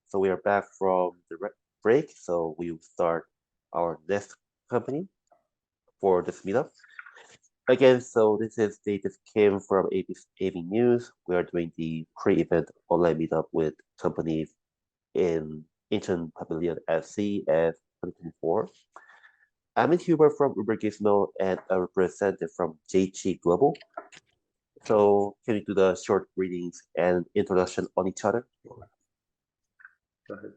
so we are back from the break. So we will start our next company for this meetup. Again, so this is they just came from AVING News. We are doing the pre-event online meetup with companies in Incheon Pavilion at CES 2024. I'm in Hubert from Ubergizmo and a representative from JChi Global. So can you do the short greetings and introduction on each other? Go ahead.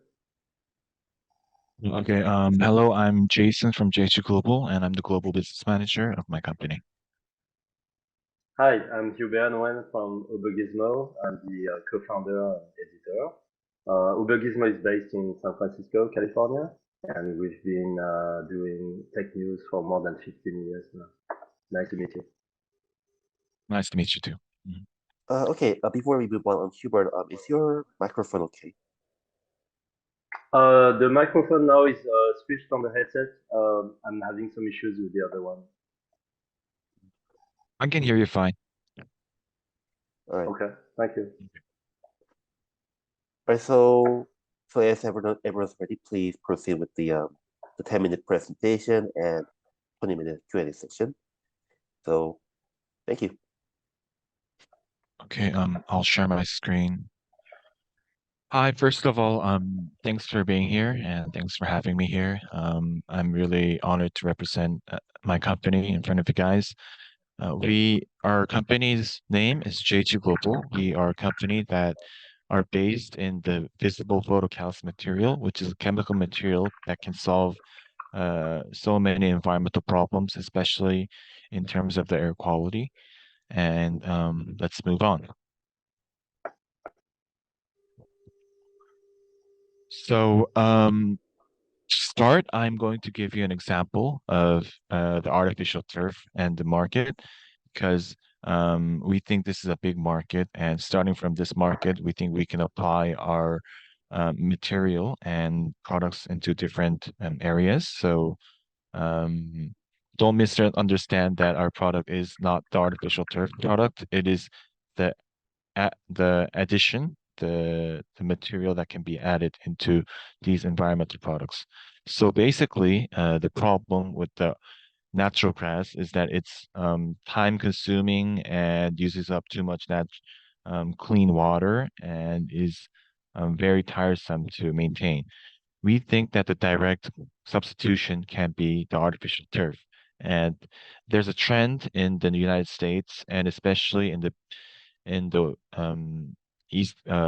Okay. Hello, I'm Jason from JChi Global, and I'm the global business manager of my company. Hi, I'm Hubert Nguyen from Ubergizmo. I'm the co-founder and editor. Ubergizmo is based in San Francisco, California, and we've been doing tech news for more than 15 years now. Nice to meet you. Nice to meet you too. Okay, before we move on, Hubert, is your microphone okay? The microphone now is switched on the headset. I'm having some issues with the other one. I can hear you fine. All right. Okay, thank you. All right, so as everyone's ready, please proceed with the 10-minute presentation and 20-minute Q&A session. So thank you. Okay, I'll share my screen. Hi, first of all, thanks for being here and thanks for having me here. I'm really honored to represent my company in front of you guys. Our company's name is JChi Global. We are a company that are based in the visible photocatalyst material, which is a chemical material that can solve so many environmental problems, especially in terms of the air quality. And let's move on. So to start, I'm going to give you an example of the artificial turf and the market because we think this is a big market. And starting from this market, we think we can apply our material and products into different areas. So don't misunderstand that our product is not the artificial turf product. It is the addition, the material that can be added into these environmental products. So basically, the problem with the natural grass is that it's time consuming and uses up too much clean water and is very tiresome to maintain. We think that the direct substitution can be the artificial turf. And there's a trend in the United States and especially in the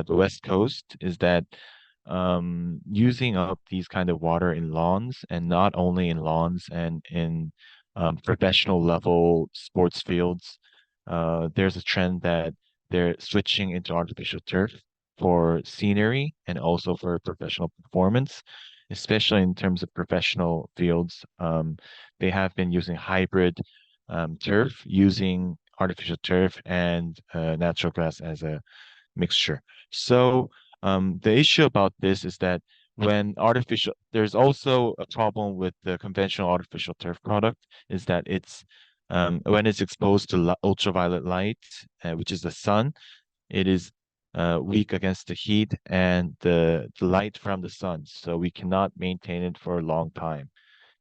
West Coast is that using up these kind of water in lawns and not only in lawns and in professional level sports fields, there's a trend that they're switching into artificial turf for scenery and also for professional performance, especially in terms of professional fields. They have been using hybrid turf, using artificial turf and natural grass as a mixture. So the issue about this is that there's also a problem with the conventional artificial turf product is that when it's exposed to ultraviolet light, which is the sun, it is weak against the heat and the light from the sun. So we cannot maintain it for a long time.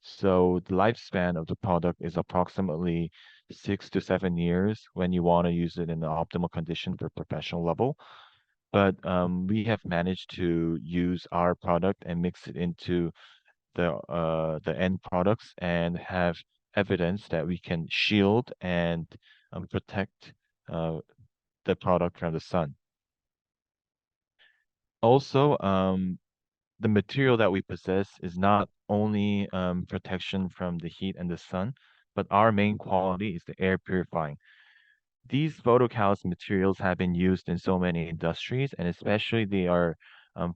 So the lifespan of the product is approximately 6 to 7 years when you want to use it in the optimal condition for professional level. But we have managed to use our product and mix it into the end products and have evidence that we can shield and protect the product from the sun. Also, the material that we possess is not only protection from the heat and the sun, but our main quality is the air purifying. These photocatalyst materials have been used in so many industries, and especially they are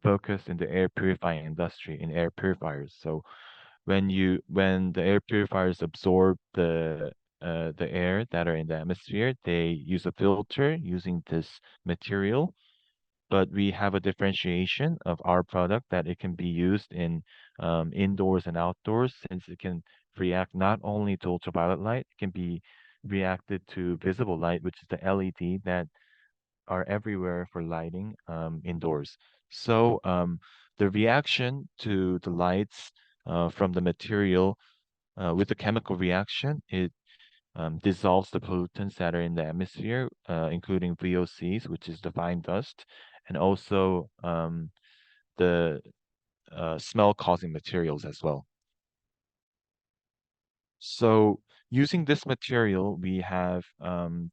focused in the air purifying industry, in air purifiers. So when the air purifiers absorb the air that are in the atmosphere, they use a filter using this material, but we have a differentiation of our product that it can be used in indoors and outdoors since it can react not only to ultraviolet light, it can be reacted to visible light, which is the LED that are everywhere for lighting indoors. So the reaction to the lights from the material with the chemical reaction, it dissolves the pollutants that are in the atmosphere, including VOCs, which is the fine dust, and also the smell-causing materials as well. So using this material, we have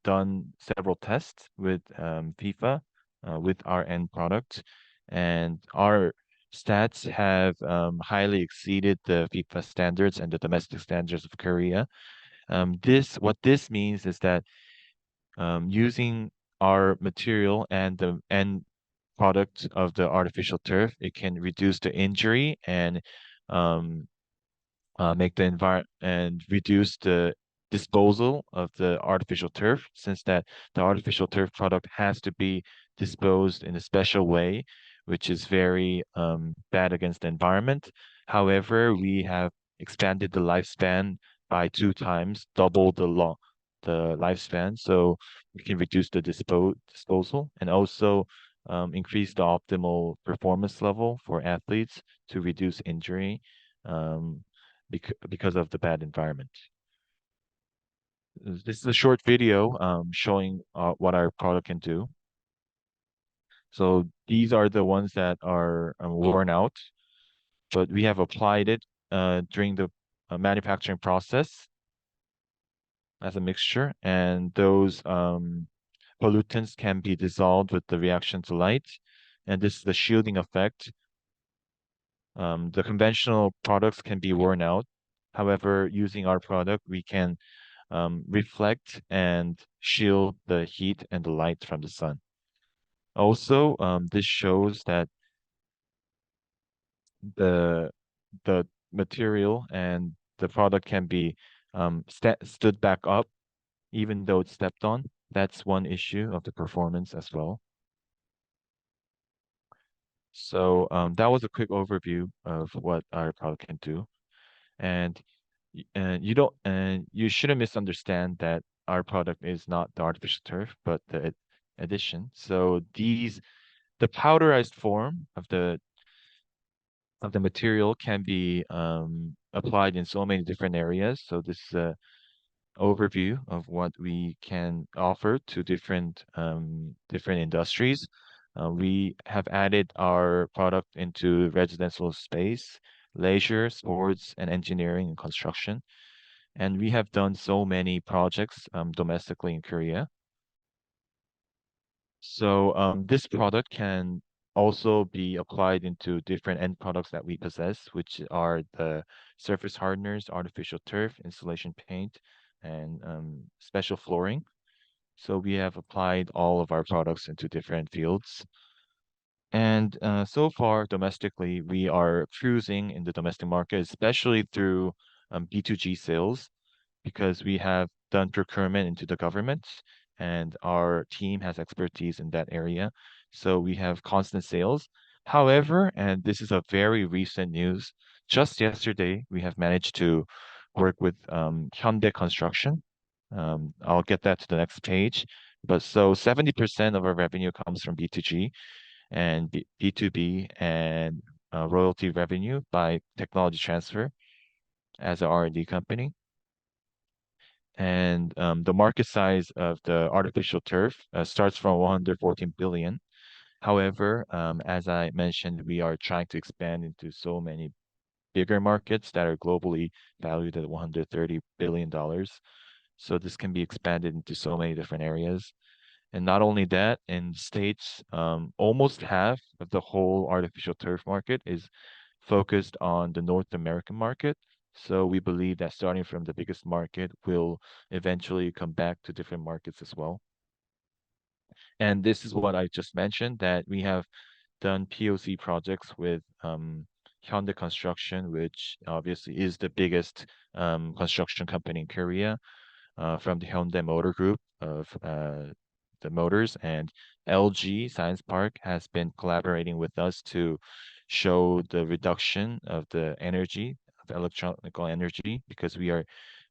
done several tests with FIFA, with our end product, and our stats have highly exceeded the FIFA standards and the domestic standards of Korea. What this means is that using our material and the end product of the artificial turf, it can reduce the injury and um, make the environment and reduce the disposal of the artificial turf, since that the artificial turf product has to be disposed in a special way, which is very bad against the environment. However, we have expanded the lifespan by 2 times, double the lifespan, so we can reduce the disposal and also increase the optimal performance level for athletes to reduce injury. Um, because of the bad environment. This is a short video showing what our product can do. So these are the ones that are worn out, but we have applied it during the manufacturing process as a mixture, and those pollutants can be dissolved with the reaction to light, and this is the shielding effect. The conventional products can be worn out. However, using our product, we can reflect and shield the heat and the light from the sun. Also, this shows that the the material and the product can be stood back up even though it's stepped on. That's one issue of the performance as well. So that was a quick overview of what our product can do. And and you shouldn't misunderstand that our product is not the artificial turf, but the addition. So the powderized form of the material can be applied in so many different areas. So this is a overview of what we can offer to different industries. We have added our product into residential space, leisure, sports, and engineering and construction. And we have done so many projects domestically in Korea. So this product can also be applied into different end products that we possess, which are the surface hardeners, artificial turf, insulation paint, and special flooring. So we have applied all of our products into different fields. And so far, domestically, we are cruising in the domestic market, especially through B2G sales, because we have done procurement into the government and our team has expertise in that area. So we have constant sales. However, and this is a very recent news, just yesterday, we have managed to work with Hyundai Construction. I'll get that to the next page. But so 70% of our revenue comes from B2G and B2B and royalty revenue by technology transfer as an R&D company. And the market size of the artificial turf starts from 114 billion. However, as I mentioned, we are trying to expand into so many bigger markets that are globally valued at $130 billion. So this can be expanded into so many different areas. And not only that, in states, almost half of the whole artificial turf market is focused on the North American market. So we believe that starting from the biggest market will eventually come back to different markets as well. And this is what I just mentioned, that we have done POC projects with Hyundai Construction, which obviously is the biggest construction company in Korea, from the Hyundai Motor Group of the motors, and LG Science Park has been collaborating with us to show the reduction of the energy of electrical energy, because we are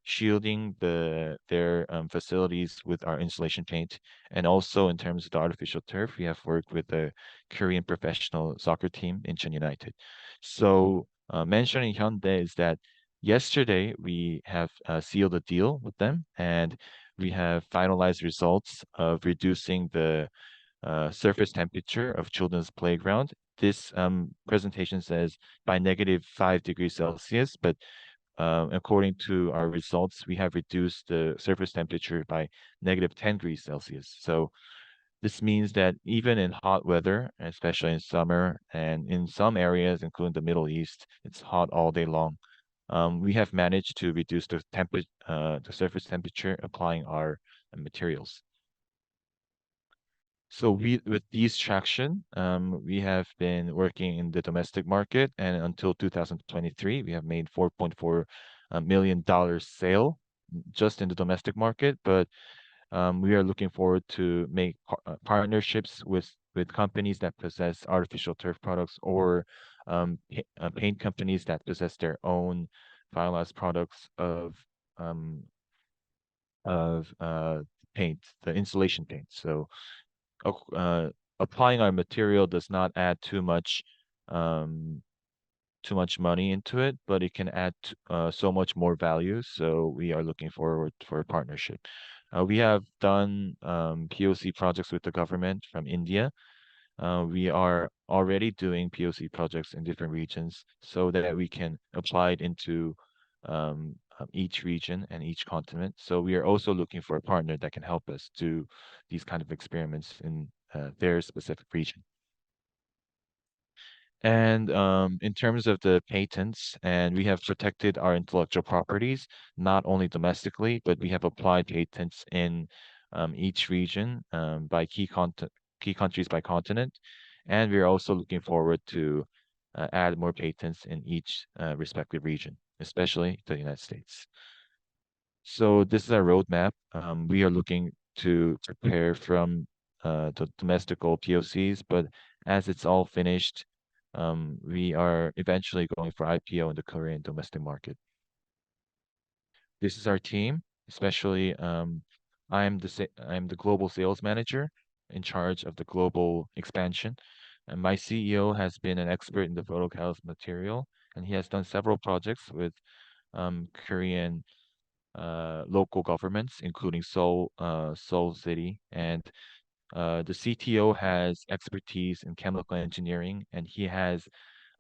shielding their facilities with our insulation paint. And also in terms of the artificial turf, we have worked with the Korean professional soccer team, Incheon United. So mentioning Hyundai is that yesterday we have sealed a deal with them, and we have finalized results of reducing the surface temperature of children's playground. This presentation says by -5 degrees Celsius, but according to our results, we have reduced the surface temperature by -10 degrees Celsius. So this means that even in hot weather, especially in summer, and in some areas, including the Middle East, it's hot all day long. We have managed to reduce the surface temperature applying our materials. So with these traction, we have been working in the domestic market, and until 2023, we have made $4.4 million sale just in the domestic market. But we are looking forward to make partnerships with companies that possess artificial turf products, or paint companies that possess their own finalized products um, of paint, the insulation paint. So applying our material does not add um, too much money into it, but it can add so much more value. So we are looking forward for a partnership. We have done POC projects with the government from India. We are already doing POC projects in different regions so that we can apply it into each region and each continent. So we are also looking for a partner that can help us do these kind of experiments in their specific region. And in terms of the patents, and we have protected our intellectual properties, not only domestically, but we have applied patents in each region by key countries by continent. And we're also looking forward to add more patents in each respective region, especially the United States. So this is our roadmap. We are looking to prepare from the domestical POCs, but as it's all finished, we are eventually going for IPO in the Korean domestic market. This is our team, especially I'm the global sales manager in charge of the global expansion. And my CEO has been an expert in the photocatalyst material, and he has done several projects with Korean local governments, including Seoul City. And the CTO has expertise in chemical engineering, and he has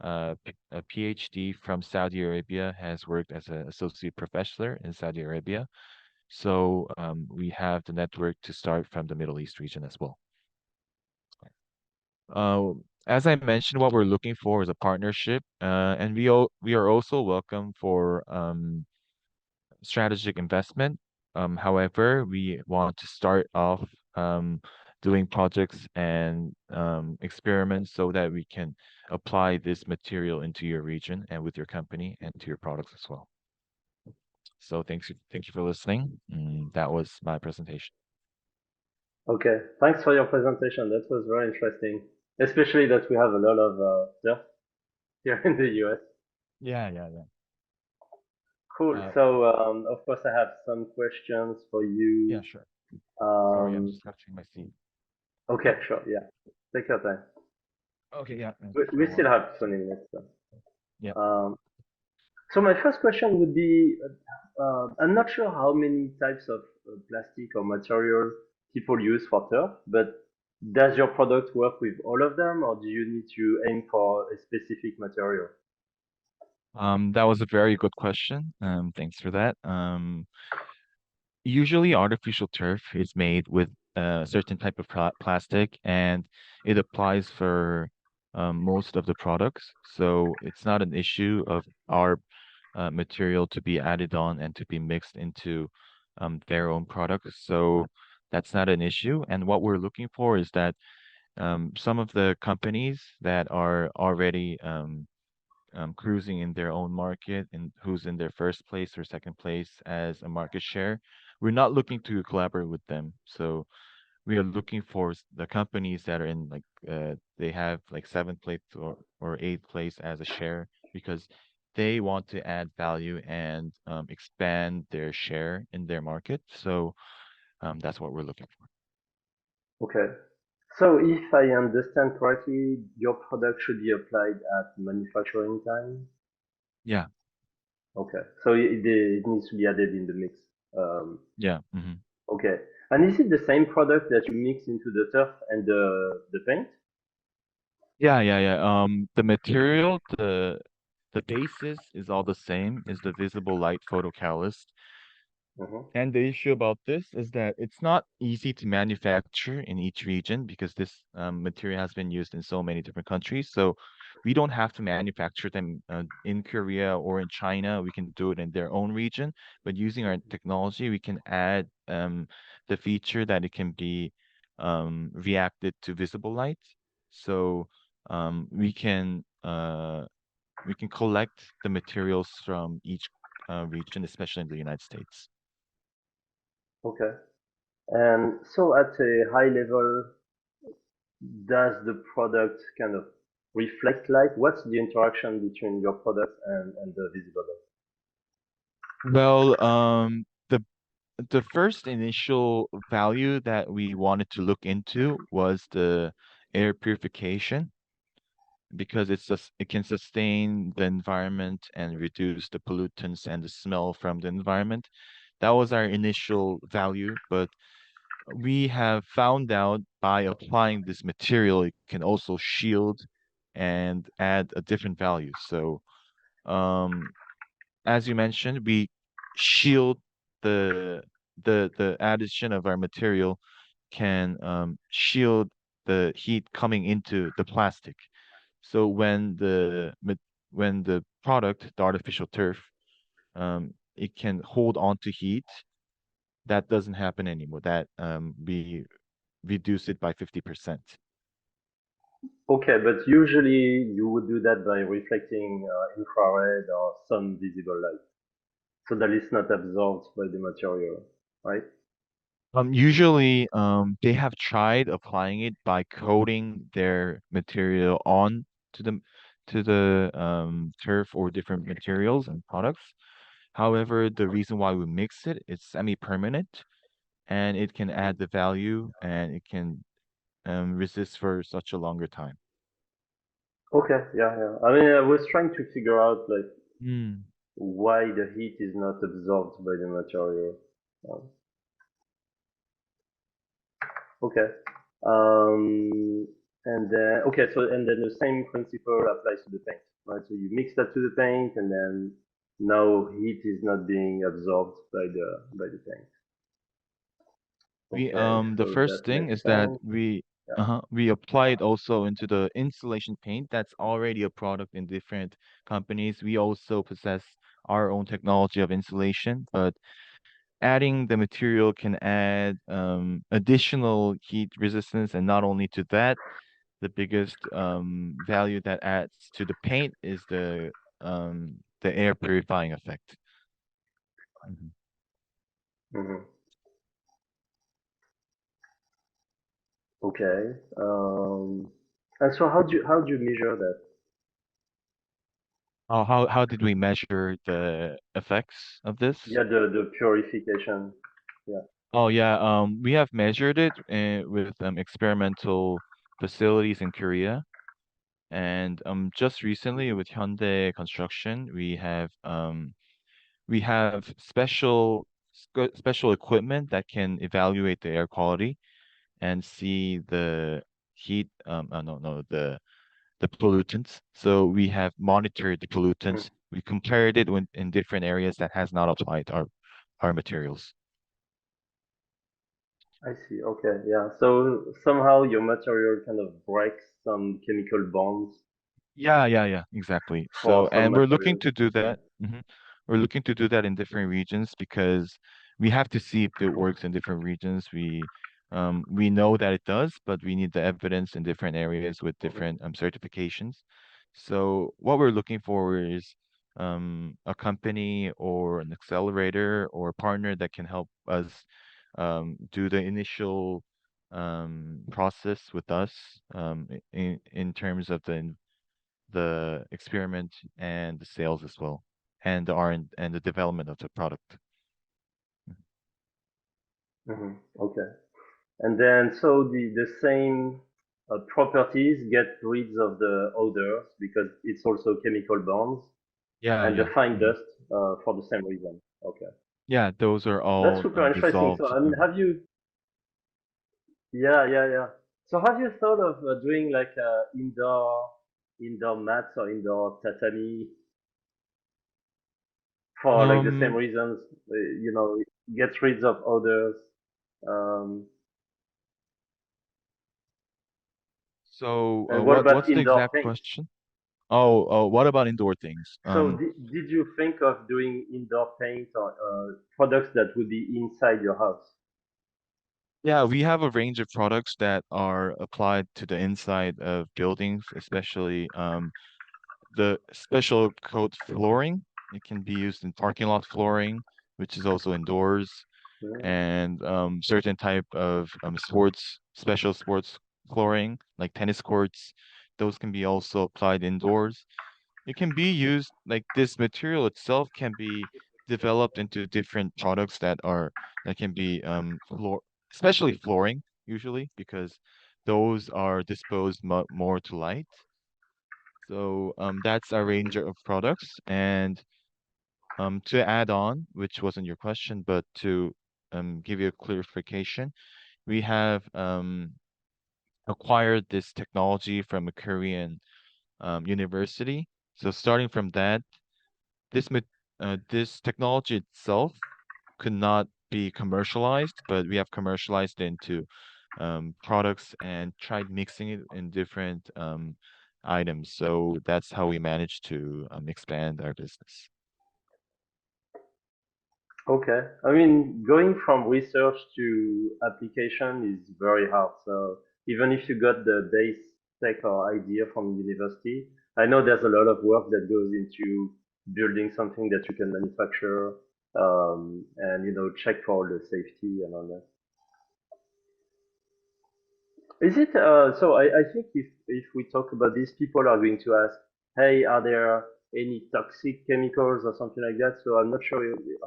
a PhD from Saudi Arabia, has worked as an associate professor in Saudi Arabia. So we have the network to start from the Middle East region as well. Uh, as I mentioned, what we're looking for is a partnership, and we are also welcome for strategic investment. However, we want to start off doing projects and experiments so that we can apply this material into your region and with your company and to your products as well. So thank you for listening. That was my presentation. Okay, thanks for your presentation. That was very interesting, especially that we have a lot of stuff here in the US. Yeah. Cool. So, of course, I have some questions for you. Yeah, sure. Sorry, I'm just scratching my seat. Okay, sure. Yeah, take your time. Okay, yeah. We still have 20 minutes. So. Yeah. So my first question would be, I'm not sure how many types of plastic or material people use for turf, but does your product work with all of them, or do you need to aim for a specific material? That was a very good question. Thanks for that. Usually artificial turf is made with a certain type of plastic, and it applies for most of the products. So it's not an issue of our material to be added on and to be mixed into their own products. So that's not an issue. And what we're looking for is that some of the companies that are already cruising in their own market and who's in their first place or second place as a market share, we're not looking to collaborate with them. So we are looking for the companies that are in they have like seventh place or eighth place as a share, because they want to add value and expand their share in their market. So that's what we're looking for. Okay. So if I understand correctly, your product should be applied at manufacturing time. Yeah, Okay. So it needs to be added in the mix. Um, yeah. Hmm. okay. And is it the same product that you mix into the turf and the paint? Yeah, yeah, yeah. The material, the basis is all the same, is the visible light photocatalyst. Mm-hmm. And the issue about this is that it's not easy to manufacture in each region because this material has been used in so many different countries. So we don't have to manufacture them in Korea or in China. We can do it in their own region. But using our technology, we can add the feature that it can be reacted to visible light. So we can collect the materials from each region, especially in the United States. Okay. And so at a high level, does the product kind of reflect light? What's the interaction between your product and the visible light? Well, the first initial value that we wanted to look into was the air purification because it can sustain the environment and reduce the pollutants and the smell from the environment. That was our initial value, but we have found out by applying this material, it can also shield and add a different value. So, um, as you mentioned, we shield the the addition of our material can shield the heat coming into the plastic. So when the product, the artificial turf, it can hold on to heat. That doesn't happen anymore. That we reduce it by 50%. Okay, but usually you would do that by reflecting infrared or some visible light, so that it's not absorbed by the material, right? Usually, they have tried applying it by coating their material on to the turf or different materials and products. However, the reason why we mix it, it's semi-permanent and it can add the value and it can resist for such a longer time. Okay, yeah, yeah. I mean, I was trying to figure out like Mm. why the heat is not absorbed by the material. Um, okay. And then okay, so and then the same principle applies to the paint, right? So you mix that to the paint, and then now heat is not being absorbed by the paint. We Okay, the so first that thing makes is that sense. Yeah. we apply it also into the insulation paint that's already a product in different companies. We also possess our own technology of insulation, but adding the material can add additional heat resistance, and not only to that, the biggest value that adds to the paint is the air purifying effect. Mhm. Hmm. Okay. And so how do you measure that? How did we measure the effects of this? Yeah, the purification. Yeah. Oh yeah, we have measured it with experimental facilities in Korea, and just recently with Hyundai Construction, we have special equipment that can evaluate the air quality and see the heat no no the pollutants. So we have monitored the Mm, pollutants. We compared it in different areas that has not applied our materials. I see. Okay. Yeah. So somehow your material kind of breaks some chemical bonds Yeah, yeah, yeah, exactly. for So, some and we're looking materials. to do Yeah. that. We're looking to do that in different regions because we have to see if it works in different regions. We know that it does, but we need the evidence in different areas with Mhm. different certifications. So, what we're looking for is a company or an accelerator or a partner that can help us do the initial process with us in terms of the experiment and the sales as well, and the R and the development of the product. Hmm. Okay. And then, so the same properties get rid of the odors because it's also chemical bonds Yeah, and the yeah. fine dust for the same reason. Okay. Yeah, those are That's all super interesting. So, dissolved. I mean, have you, yeah, yeah, yeah. So have you thought of doing like indoor mats or indoor tatami for like the same Um, reasons, you know, get rid of odors. Um, so and what what's about the indoor exact paint? question? Oh, what about indoor things? So did you think of doing indoor paint or products that would be inside your house? Yeah, we have a range of products that are applied to the inside of buildings, especially the special coat flooring. It can be used in parking lot flooring, which is also indoors, Mm. and certain type of special sports flooring, like tennis courts. Those can be also applied indoors. It can be used like this material itself can be developed into different products that can be especially flooring usually because those are disposed more to light. So that's our range of products. And to add on, which wasn't your question, but to give you a clarification, we have acquired this technology from a Korean university. So starting from that, this this technology itself could not be commercialized, but we have commercialized into products and tried mixing it in different items. So that's how we managed to expand our business. Okay. I mean, going from research to application is very hard. So even if you got the base tech or idea from university, I know there's a lot of work that goes into building something that you can manufacture, and you know, check for all the safety and all that. Is it so? I think if we talk about this, people are going to ask, "Hey, are there any toxic chemicals or something like that?" So I'm not sure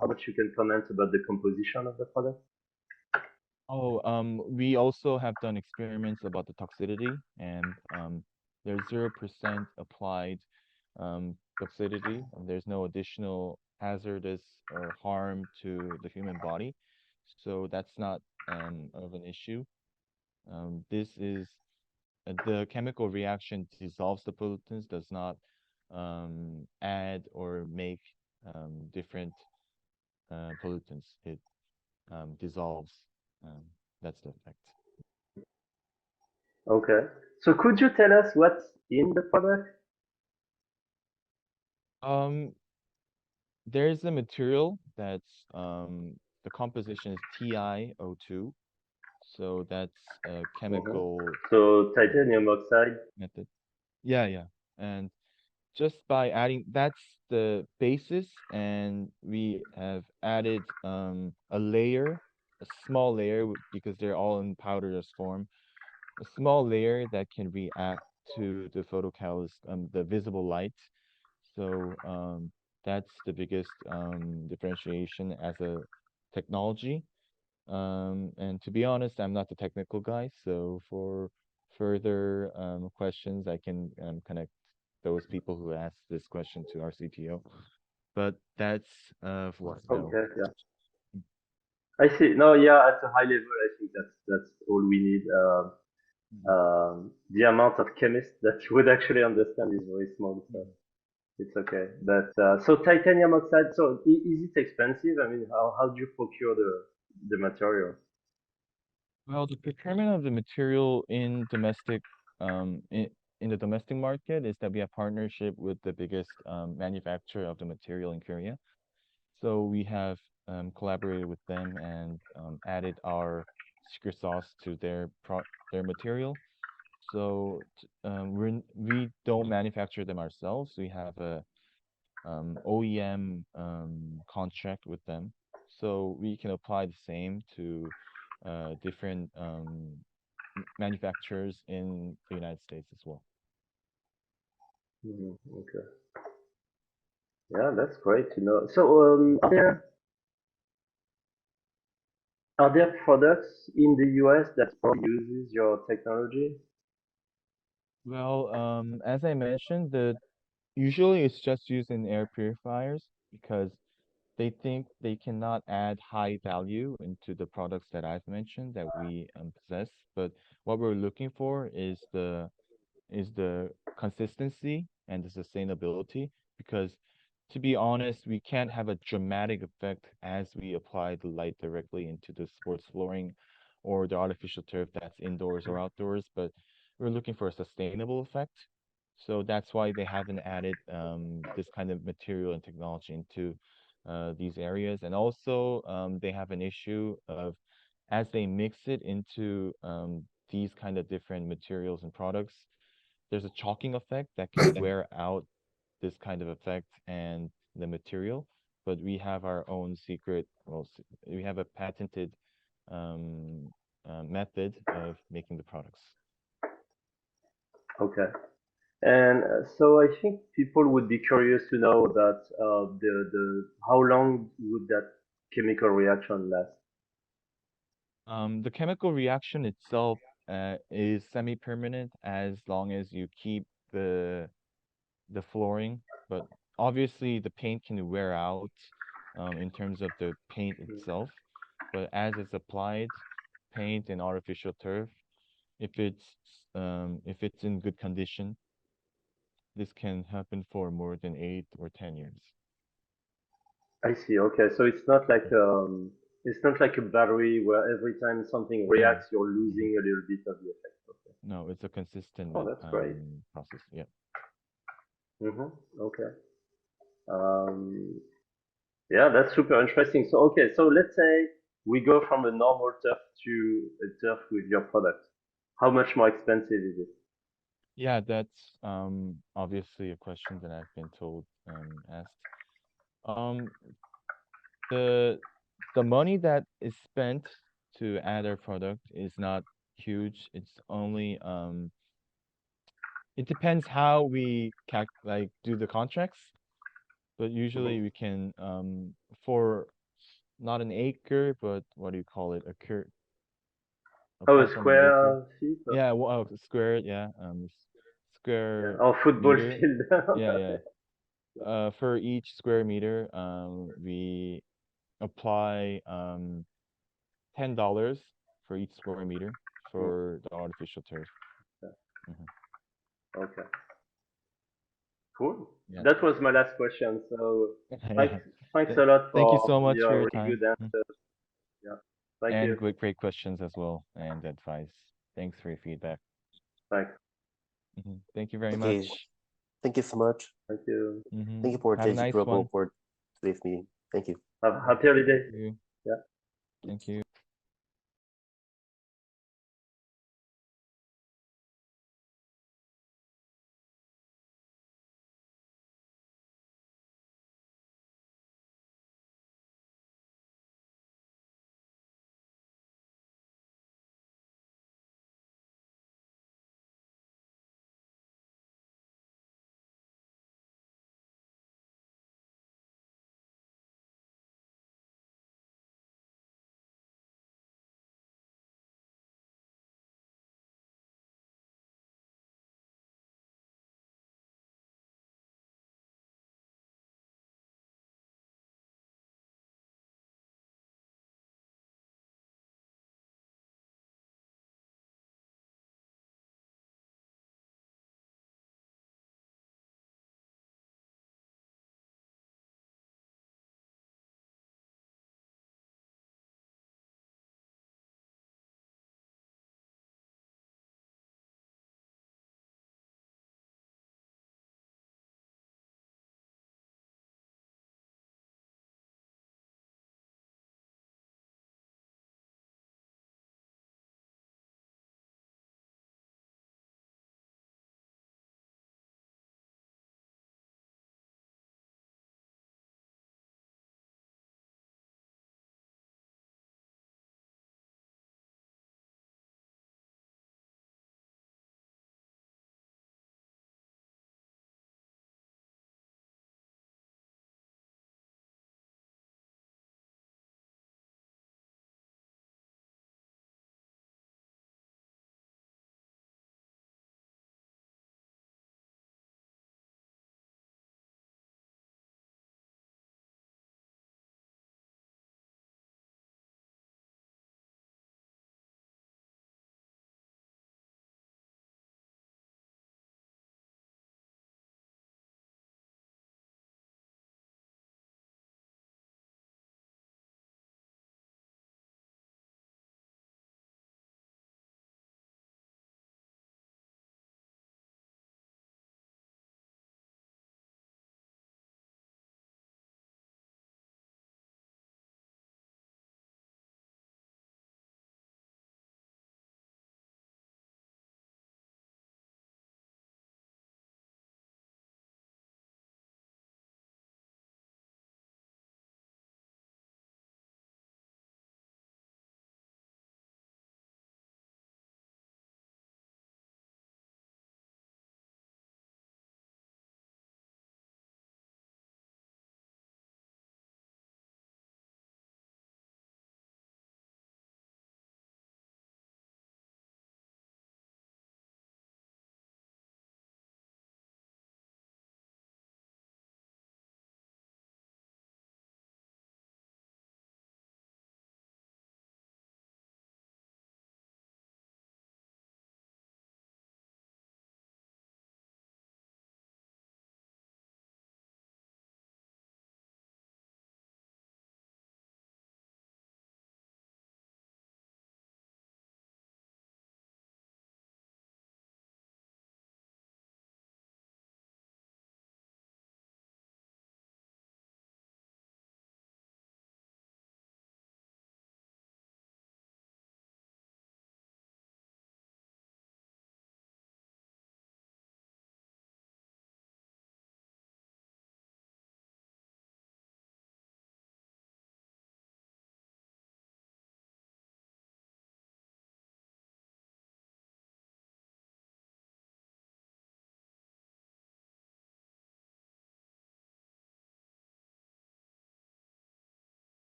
how much you can comment about the composition of the product. Oh, we also have done experiments about the toxicity, and there's 0% applied toxicity, and there's no additional hazardous or harm to the human body. So that's not of an issue. This is the chemical reaction dissolves the pollutants, does not add or make different pollutants. It dissolves. Um, that's the effect. Okay. So could you tell us what's in the product? Um, there's a material that's the composition is TiO2, so that's a Mhm. chemical So um, titanium oxide. method. Yeah, yeah. And just by adding that's the basis, and we have added a layer, a small layer because they're all in powderless form, a small layer that can react to the photocatalyst, the visible light. So that's the biggest differentiation as a technology. And to be honest, I'm not the technical guy, so for further questions, I can connect those people who asked this question to our CTO. But that's what I know. Okay. Yeah. I see. No. Yeah. At a high level, I think that's all we need. Mhm. The amount of chemists that would actually understand is very small. So. Mhm. It's okay. But so titanium oxide, so is it expensive? I mean, how do you procure the material? Well, the procurement of the material in domestic, in the domestic market is that we have partnership with the biggest manufacturer of the material in Korea. So we have collaborated with them and added our secret sauce to their material. So we don't manufacture them ourselves. We have a OEM contract with them, so we can apply the same to different manufacturers in the United States as well. Okay. Yeah, that's great to know. So, are there products in the US that uses your technology? Well, as I mentioned, usually it's just used in air purifiers because they think they cannot add high value into the products that I've mentioned that we possess. But what we're looking for is the consistency and the sustainability because to be honest, we can't have a dramatic effect as we apply the light directly into the sports flooring or the artificial turf that's indoors or outdoors, but we're looking for a sustainable effect. So that's why they haven't added this kind of material and technology into these areas. And also, they have an issue of as they mix it into these kind of different materials and products, there's a chalking effect that can wear out this kind of effect and the material. But we have our own secret, well, we have a patented method of making the products. Okay. And so I think people would be curious to know that how long would that chemical reaction last? The chemical reaction itself is semi-permanent as long as you keep the flooring, but obviously the paint can wear out in terms of the paint itself. But as it's applied, paint and artificial turf, if it's in good condition, this can happen for more than 8 or 10 years. I see. Okay, so it's not like a battery where every time something No. reacts, you're losing a little bit of the effect. Okay. No, it's a consistent Oh, that's great. process. Yeah. Okay. Um, yeah, that's super interesting. So, okay, so let's say we go from a normal turf to a turf with your product. How much more expensive is it? Yeah, that's obviously a question that I've been told asked. Um, the the money that is spent to add our product is not huge. It's only it depends how we do the contracts, but usually we can for not an acre, but what do you call it? Oh, a Apart from an acre. square feet? Yeah, well, square, yeah, Yeah. square Or football meter. field? Yeah, yeah. For each square meter, we apply $10 for each square meter Hmm, for the artificial turf. yeah. Hmm. Okay. Cool. Yeah. That was my last question. So thanks, Yeah. thanks a lot Thank you for so much for your your really time. good answers. Yeah. Thank And you. great questions as well and advice. Thanks for your feedback. Thanks. Thank you very Okay, much. thank you so much. Thank you. Thank you for Have a JChi nice Global one. for today's meeting. Thank you. Have a happy Thank holiday. you. Yeah. Thank you.